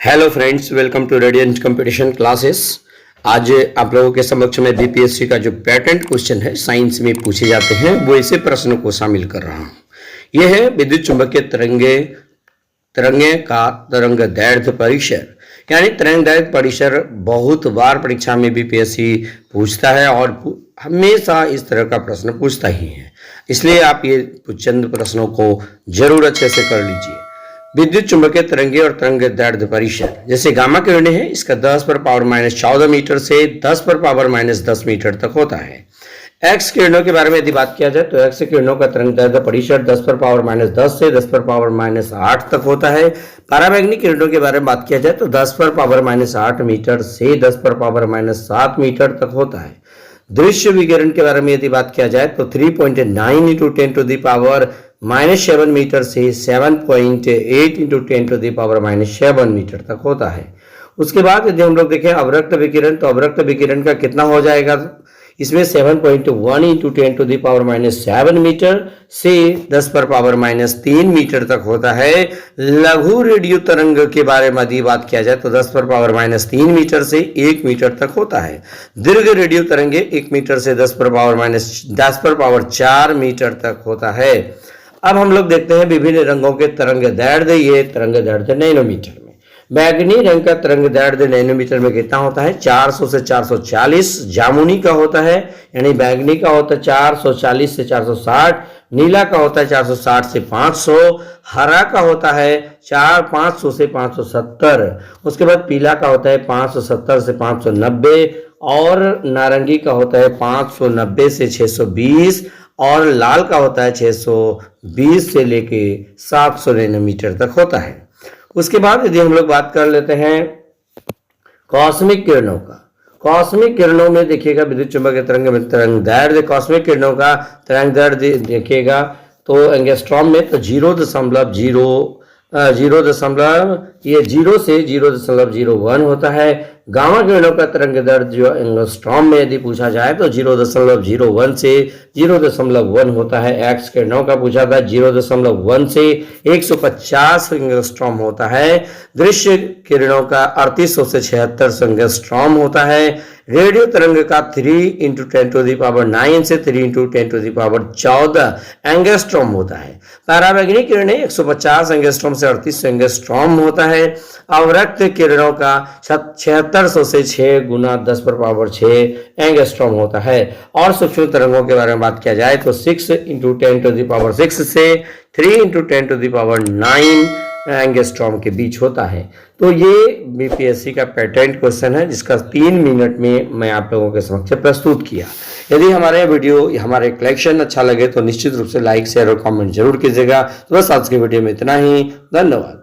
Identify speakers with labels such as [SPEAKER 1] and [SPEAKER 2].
[SPEAKER 1] Hello friends, welcome to radiant competition classes. आज आप लोगों के समक्ष में बीपीएससी का जो पैटर्न क्वेश्चन है साइंस में पूछे जाते हैं वो ऐसे प्रश्नों को शामिल कर रहा हूँ। यह है विद्युत चुंबकीय तरंगे का तरंग दैर्ध्य परिसर, यानी तरंग दैर्ध्य परिसर बहुत बार परीक्षा में बीपीएससी पूछता है और हमेशा इस तरह का प्रश्न पूछता ही है, इसलिए आप ये चंद प्रश्नों को जरूर अच्छे से कर लीजिए। विद्युत चुंबकीय तरंगे और तरंग दैर्ध्य परिसर, जैसे गामा किरणें है, इसका 10 पर पावर -14 मीटर से 10 पर पावर -10 मीटर तक होता है। एक्स किरणों के बारे में यदि बात किया जाए तो एक्स किरणों का तरंग दैर्ध्य परिसर 10 पर पावर -10 से 10 पर पावर -8 तक होता है। पराबैंगनी किरणों के बारे में बात किया जाए तो 10 पर पावर -8 मीटर से 10 पर पावर -7 मीटर तक होता है। दृश्य विकिरण के बारे में यदि बात किया जाए तो 3.9 × 10⁻⁻7 मीटर से 7.8 × 10⁻⁻7 मीटर तक होता है। उसके बाद यदि हम लोग देखें अवरक्त विकिरण, तो अवरक्त विकिरण का कितना हो जाएगा, इसमें 7.1 × 10⁻⁻7 मीटर से 10 पर पावर -3 मीटर तक होता है। लघु रेडियो तरंग के बारे में यदि बात किया जाए तो 10 पर पावर -3 मीटर से 1 मीटर तक होता है। दीर्घ रेडियो तरंगे 1 मीटर से 10 पर पावर 4 मीटर तक होता है। अब हम लोग देखते हैं विभिन्न रंगों के तरंग दैर्ध्य। ये तरंग दैर्ध्य नैनोमीटर में। बैगनी रंग का तरंग दैर्ध्य नैनोमीटर में कितना होता है, 400 से 440। जामुनी का होता है, यानी बैगनी का होता है 440 से 460। नीला का होता है 460 से 500। हरा का होता है 500 से 570। उसके बाद पीला का होता है 570 से 590 और नारंगी का होता है 590 से 620 और लाल का होता है 620 से लेके 700 नैनोमीटर तक होता है। उसके बाद यदि हम लोग बात कर लेते हैं कॉस्मिक किरणों का, कॉस्मिक किरणों में देखिएगा विद्युत चुंबकीय तरंग दैर्ध्य, कॉस्मिक किरणों का तरंग दैर्ध्य देखिएगा तो एंगस्ट्रॉम में तो 0 से 0.01 होता है। गामा किरणों का तरंग दैर्ध्य जो एंगस्ट्रॉम में यदि पूछा जाए तो 0.01 से 0.1 होता है। एक्स किरणों का पूछा था 0.1 से 150 एंगस्ट्रॉम होता है। दृश्य किरणों का 3800 से 7600 एंगस्ट्रॉम होता है। रेडियो तरंग का 3 × 10⁹ से 3 × 10⁻14 एंगस्ट्रॉम होता है। पराबैंगनी किरणें 150 एंगस्ट्रॉम से 3800 एंगस्ट्रॉम होता है। अवरक्त किरणों का 7600 से 6 × 10⁻6 एंगस्ट्रॉम होता है। और सूक्ष्म तरंगों के बारे में बात किया जाए तो 6 × 10⁶ से 3 × 10⁹ एंगस्ट्रॉम के बीच होता है। तो ये बीपीएससी का पैटर्न क्वेश्चन है जिसका 3 मिनट में मैं आप लोगों के समक्ष प्रस्तुत किया। यदि हमारे वीडियो हमारे कलेक्शन अच्छा लगे तो निश्चित रूप से लाइक, शेयर और कमेंट जरूर कीजिएगा। तो बस आज के वीडियो में इतना ही। धन्यवाद।